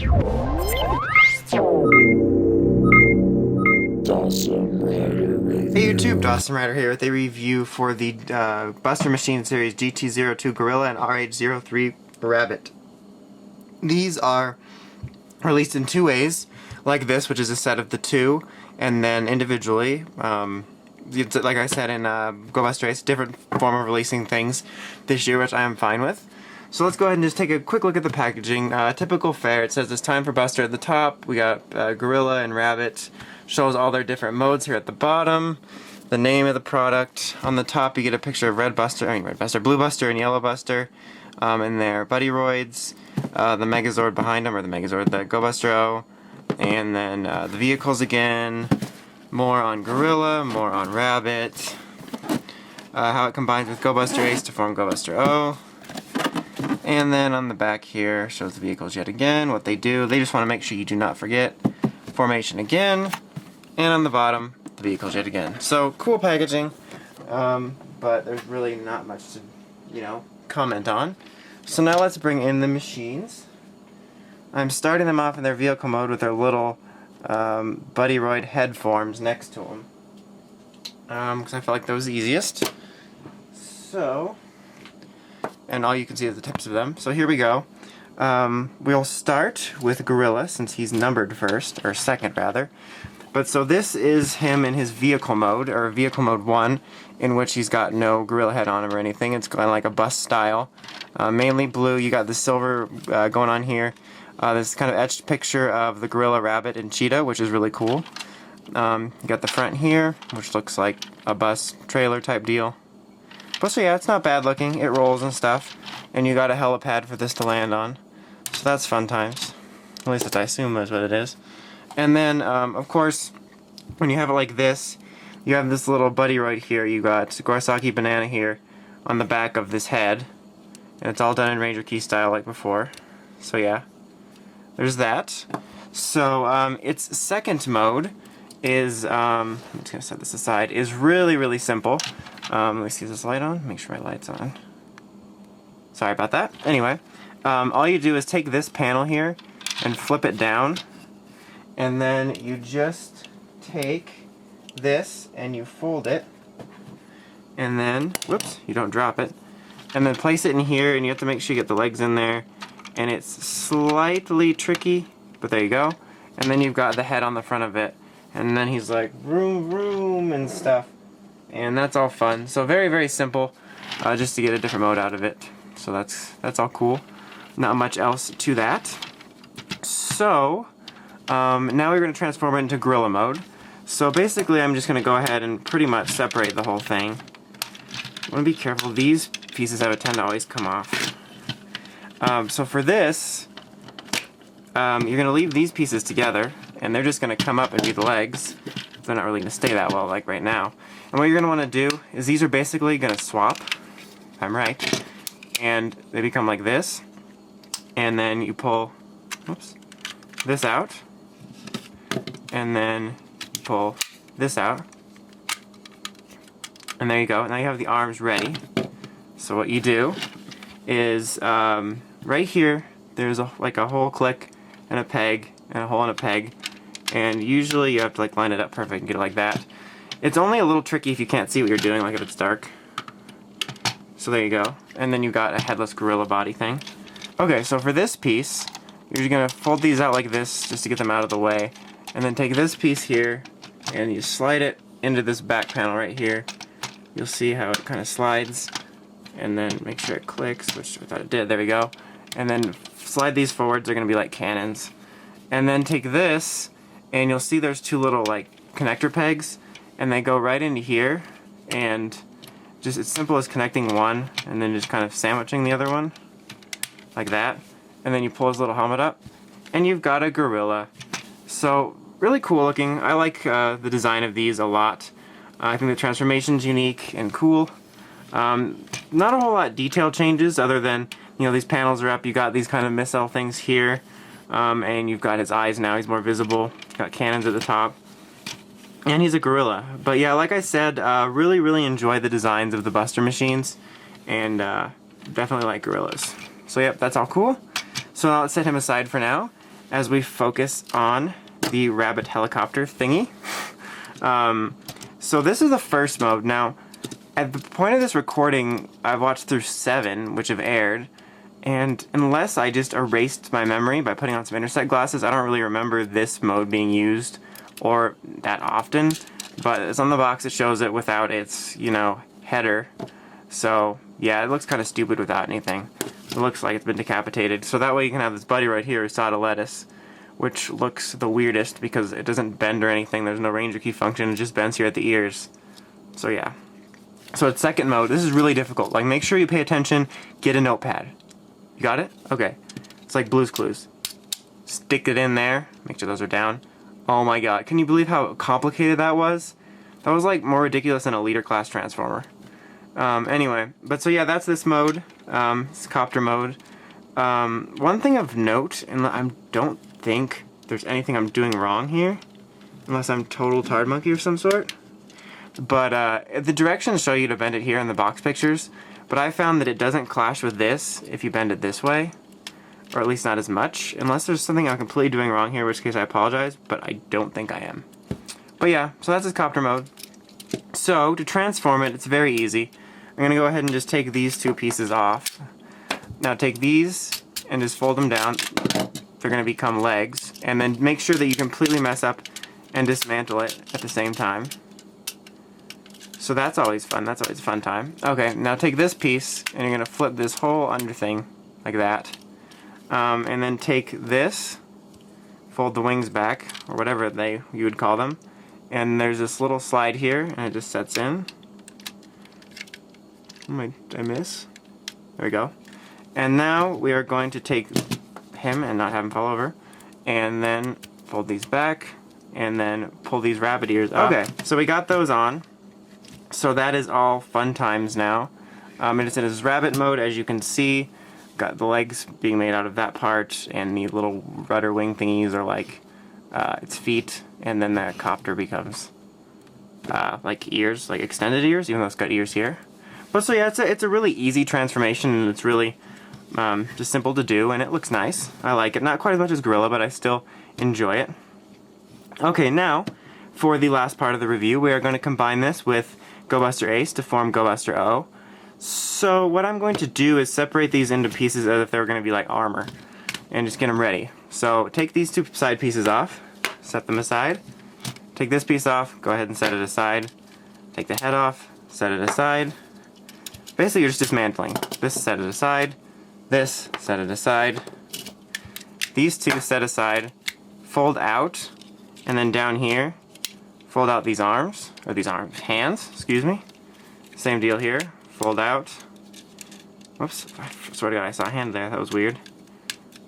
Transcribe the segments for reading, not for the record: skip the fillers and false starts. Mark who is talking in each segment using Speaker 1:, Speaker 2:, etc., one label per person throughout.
Speaker 1: Hey YouTube, Dawson Rider here with a review for the Buster Machine series GT-02 Gorilla and RH-03 Rabbit. These are released in two ways, like this, which is a set of the two, and then individually. Like I said in gobuster-oh, it's a different form of releasing things this year, which I am fine with. So let's go ahead and just take a quick look at the packaging. Typical fare, it says it's time for Buster at the top. We got Gorilla and Rabbit. Shows all their different modes here at the bottom. The name of the product. On the top you get a picture of Blue Buster, and Yellow Buster, and their Buddy-roids. The Megazord behind them, or the gobuster-oh. And then the vehicles again. More on Gorilla, more on Rabbit. How it combines with gobuster-ace to form gobuster-oh. And then on the back here shows the vehicles yet again, what they do. They just want to make sure you do not forget. Formation again. And on the bottom, the vehicles yet again. So, cool packaging, but there's really not much to, comment on. So now let's bring in the machines. I'm starting them off in their vehicle mode with their little Buddy-roid head forms next to them. Because I felt like that was the easiest. So, and all you can see is the tips of them. So here we go. We'll start with Gorilla, since he's numbered first, or second rather. But so this is him in his vehicle mode, or vehicle mode 1, in which he's got no gorilla head on him or anything. It's kind of like a bus style. Mainly blue. You got the silver going on here. This kind of etched picture of the gorilla, rabbit, and cheetah, which is really cool. You got the front here, which looks like a bus trailer type deal. But so yeah, it's not bad looking. It rolls and stuff. And you got a helipad for this to land on. So that's fun times. At least I assume that's what it is. And then, of course, when you have it like this, you have this little buddy right here. You got Gorosaki Banana here on the back of this head. And it's all done in Ranger Key style like before. So yeah, there's that. So its second mode is, I'm just going to set this aside, is really, really simple. Let me see, is this light on? Make sure my light's on. Sorry about that. Anyway, all you do is take this panel here and flip it down. And then you just take this and you fold it, and then, whoops, you don't drop it, and then place it in here, and you have to make sure you get the legs in there, and it's slightly tricky, but there you go. And then you've got the head on the front of it, and then he's like vroom vroom and stuff, and that's all fun. So very, very simple, just to get a different mode out of it. So that's all cool. Not much else to that. So now we're going to transform it into Gorilla mode. So basically I'm just going to go ahead and pretty much separate the whole thing. I want to be careful, these pieces have a tend to always come off. So for this, you're going to leave these pieces together, and they're just going to come up and be the legs. They're not really going to stay that well like right now. And what you're going to want to do is these are basically going to swap, if I'm right, and they become like this, and then you pull, oops, this out, and then pull this out, and there you go. Now you have the arms ready. So what you do is right here there's like a hole click and a peg and a hole and a peg, and usually you have to like line it up perfect and get it like that. It's only a little tricky if you can't see what you're doing, like if it's dark. So there you go, and then you got a headless gorilla body thing. Okay, so for this piece you're just going to fold these out like this just to get them out of the way, and then take this piece here and you slide it into this back panel right here. You'll see how it kind of slides, and then make sure it clicks, which I thought it did, there we go. And then slide these forwards, they're going to be like cannons. And then take this, and you'll see there's two little like connector pegs, and they go right into here, and just as simple as connecting one and then just kind of sandwiching the other one like that. And then you pull his little helmet up, and you've got a gorilla. So really cool looking. I like the design of these a lot. I think the transformation's unique and cool. Not a whole lot of detail changes other than, these panels are up. You got these kind of missile things here, and you've got his eyes now. He's more visible. Got cannons at the top, and he's a gorilla. But yeah, like I said, really, really enjoy the designs of the Buster machines, and definitely like gorillas. So yep, that's all cool. So now let's set him aside for now, as we focus on the rabbit helicopter thingy. So this is the first mode. Now, at the point of this recording, I've watched through 7, which have aired, and unless I just erased my memory by putting on some intersect glasses, I don't really remember this mode being used or that often. But it's on the box, it shows it without its, you know, header. So, yeah, it looks kind of stupid without anything. It looks like it's been decapitated. So that way you can have this buddy right here, Usada lettuce, which looks the weirdest because it doesn't bend or anything. There's no ranger key function. It just bends here at the ears. So yeah. So it's second mode. This is really difficult. Like, make sure you pay attention. Get a notepad. You got it? Okay. It's like Blue's Clues. Stick it in there. Make sure those are down. Oh my god. Can you believe how complicated that was? That was like more ridiculous than a leader class transformer. Anyway. But so yeah, that's this mode. It's copter mode. One thing of note, and I don't think there's anything I'm doing wrong here, unless I'm total tard monkey of some sort. But the directions show you to bend it here in the box pictures, but I found that it doesn't clash with this if you bend it this way, or at least not as much, unless there's something I'm completely doing wrong here, in which case I apologize, but I don't think I am. But yeah, so that's his copter mode. So, to transform it, it's very easy. I'm going to go ahead and just take these 2 pieces off. Now take these and just fold them down. They're going to become legs. And then make sure that you completely mess up and dismantle it at the same time. So that's always fun. That's always a fun time. Okay, now take this piece and you're going to flip this whole under thing like that. And then take this, fold the wings back, or whatever you would call them. And there's this little slide here, and it just sets in. Did I miss? There we go. And now we are going to take him and not have him fall over, and then fold these back, and then pull these rabbit ears up. Okay, so we got those on. So that is all fun times now. It's in its rabbit mode, as you can see. Got the legs being made out of that part, and the little rudder wing thingies are like its feet, and then the copter becomes like ears, like extended ears, even though it's got ears here. But so yeah, it's a really easy transformation, and it's really just simple to do, and it looks nice. I like it. Not quite as much as Gorilla, but I still enjoy it. Okay, now for the last part of the review, we are going to combine this with Gobuster-Ace to form Gobuster-Oh. So what I'm going to do is separate these into pieces as if they were going to be like armor, and just get them ready. So take these 2 side pieces off, set them aside. Take this piece off, go ahead and set it aside. Take the head off, set it aside. Basically you're just dismantling. This, set it aside. This, set it aside. These 2 set aside. Fold out, and then down here, fold out these arms, or these hands, excuse me. Same deal here. Fold out. Whoops, I swear to God I saw a hand there, that was weird.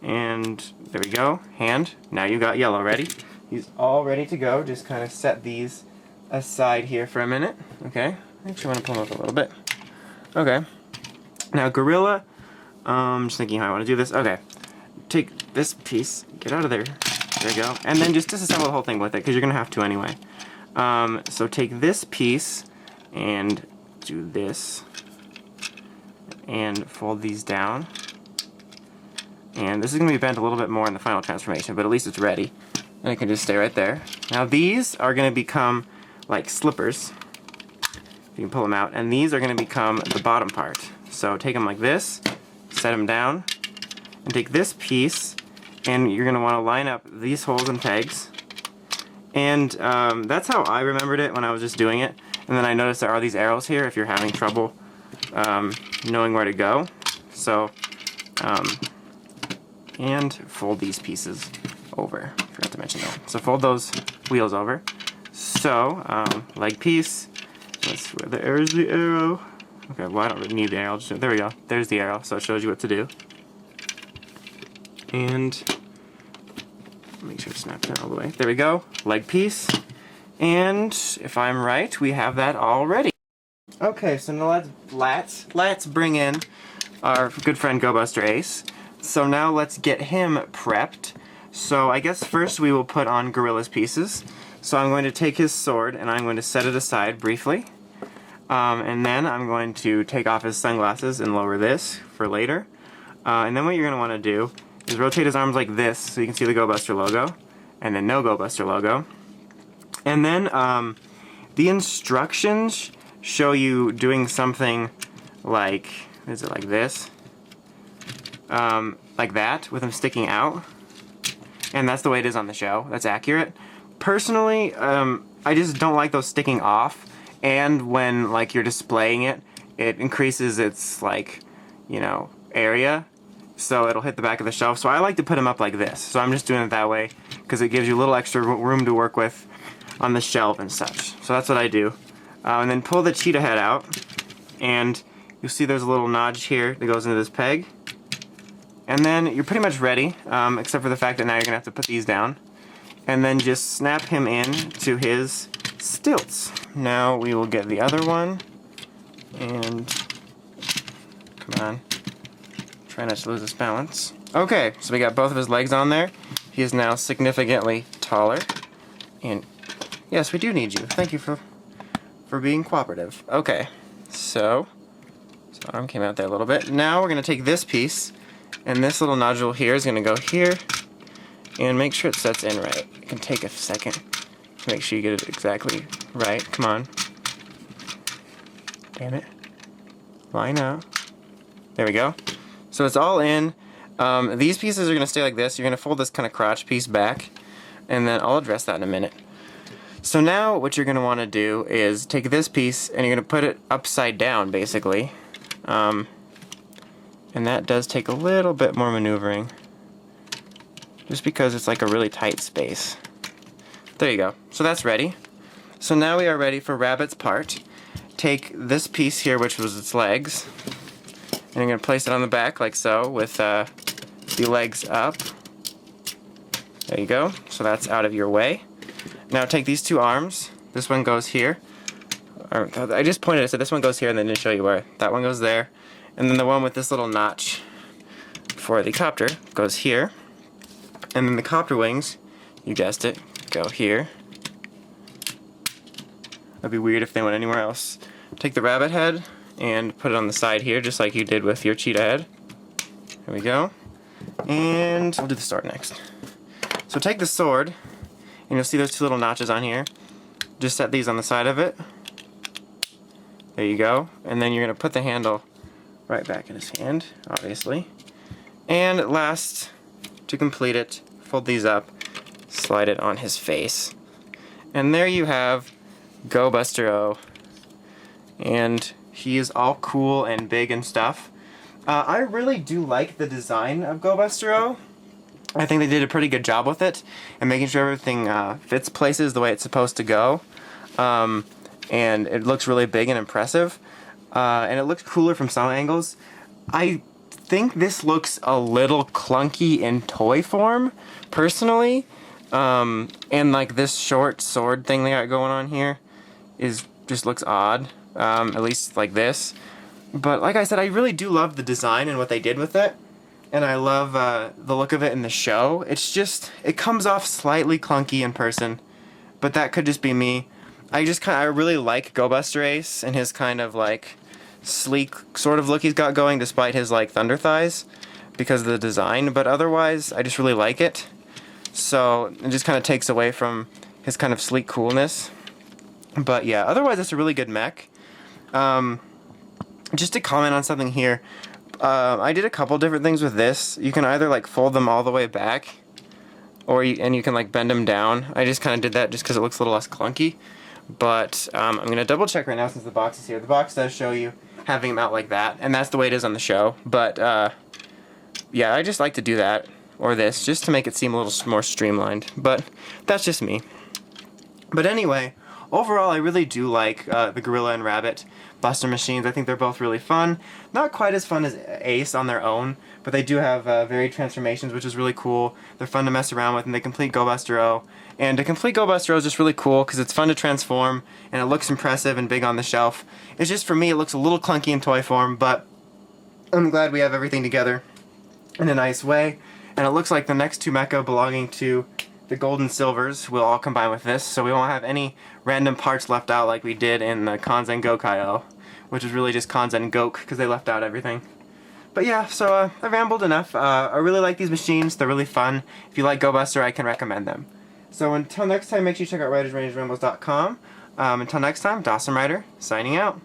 Speaker 1: And there we go, hand. Now you got yellow ready. He's all ready to go. Just kind of set these aside here for a minute. Okay, I actually want to pull them up a little bit. Okay, now Gorilla, just thinking how I want to do this. Okay, take this piece, get out of there. There you go. And then just disassemble the whole thing with it, because you're going to have to anyway. So take this piece and do this, and fold these down. And this is going to be bent a little bit more in the final transformation, but at least it's ready. And it can just stay right there. Now these are going to become like slippers. You can pull them out. And these are going to become the bottom part. So take them like this, set them down, and take this piece, and you're going to want to line up these holes and pegs. And that's how I remembered it when I was just doing it. And then I noticed there are these arrows here if you're having trouble knowing where to go. So, and fold these pieces over. Forgot to mention that. So fold those wheels over. So, leg piece. There's the arrow. Okay, well I don't really need the arrow. There we go. There's the arrow, so it shows you what to do. And make sure to snap that all the way. There we go. Leg piece. And if I'm right, we have that all ready. Okay, so now let's bring in our good friend Gobuster-Ace. So now let's get him prepped. So I guess first we will put on Gorilla's pieces. So I'm going to take his sword and I'm going to set it aside briefly. And then I'm going to take off his sunglasses and lower this for later. And then what you're going to want to do is rotate his arms like this so you can see the Go Buster logo, and then no Go Buster logo. And then the instructions show you doing something like, is it like this? Like that, with him sticking out. And that's the way it is on the show. That's accurate. Personally, I just don't like those sticking off, and when like you're displaying it, it increases its like, you know, area, so it'll hit the back of the shelf. So I like to put them up like this. So I'm just doing it that way because it gives you a little extra room to work with on the shelf and such. So that's what I do. And then pull the cheetah head out, and you'll see there's a little notch here that goes into this peg. And then you're pretty much ready, except for the fact that now you're going to have to put these down. And then just snap him in to his stilts. Now we will get the other one. And come on. Try not to lose his balance. Okay, so we got both of his legs on there. He is now significantly taller. And yes, we do need you. Thank you for being cooperative. Okay, so his arm came out there a little bit. Now we're going to take this piece, and this little nodule here is going to go here, and make sure it sets in right. It can take a second to make sure you get it exactly right. Come on. Damn it. Line out. There we go. So it's all in. These pieces are going to stay like this. You're going to fold this kind of crotch piece back, and then I'll address that in a minute. So now what you're going to want to do is take this piece and you're going to put it upside down, basically. And that does take a little bit more maneuvering, just because it's like a really tight space. There you go. So that's ready. So now we are ready for Rabbit's part. Take this piece here, which was its legs, and you're going to place it on the back like so, with the legs up. There you go. So that's out of your way. Now take these two arms. This one goes here. I just pointed it, so this one goes here, and then didn't show you where. That one goes there. And then the one with this little notch for the copter goes here. And then the copter wings, you guessed it, go here. That'd be weird if they went anywhere else. Take the rabbit head and put it on the side here, just like you did with your cheetah head. There we go. And we'll do the sword next. So take the sword, and you'll see those two little notches on here. Just set these on the side of it. There you go. And then you're going to put the handle right back in his hand, obviously. And last, to complete it, fold these up, slide it on his face. And there you have gobuster-oh. And he is all cool and big and stuff. I really do like the design of gobuster-oh. I think they did a pretty good job with it and making sure everything fits places the way it's supposed to go. And it looks really big and impressive. And it looks cooler from some angles. I think this looks a little clunky in toy form, personally. And like this short sword thing they got going on here just looks odd, at least like this. But like I said, I really do love the design and what they did with it. And I love the look of it in the show. It's just, it comes off slightly clunky in person, but that could just be me. I really like Gobuster Ace and his kind of like sleek sort of look he's got going, despite his like thunder thighs, because of the design. But otherwise, I just really like it. So it just kind of takes away from his kind of sleek coolness. But yeah, otherwise it's a really good mech. Just to comment on something here. I did a couple different things with this. You can either like fold them all the way back, or you can like bend them down. I just kind of did that just because it looks a little less clunky. But I'm going to double check right now since the box is here. The box does show you having them out like that, and that's the way it is on the show. But yeah, I just like to do that, or this, just to make it seem a little more streamlined. But that's just me. But anyway, overall I really do like the Gorilla and Rabbit Buster machines. I think they're both really fun. Not quite as fun as Ace on their own, but they do have varied transformations, which is really cool. They're fun to mess around with, and they complete gobuster-oh. And to complete gobuster-oh is just really cool because it's fun to transform, and it looks impressive and big on the shelf. It's just, for me, it looks a little clunky in toy form, but I'm glad we have everything together in a nice way. And it looks like the next two mecha belonging to the gold and silvers will all combine with this, so we won't have any random parts left out like we did in the Kanzen Gokai-oh, which is really just Kanzen Gok, because they left out everything. But yeah, so I rambled enough. I really like these machines. They're really fun. If you like GoBuster, I can recommend them. So until next time, make sure you check out writersrangerambles.com. Until next time, Dawson Rider, signing out.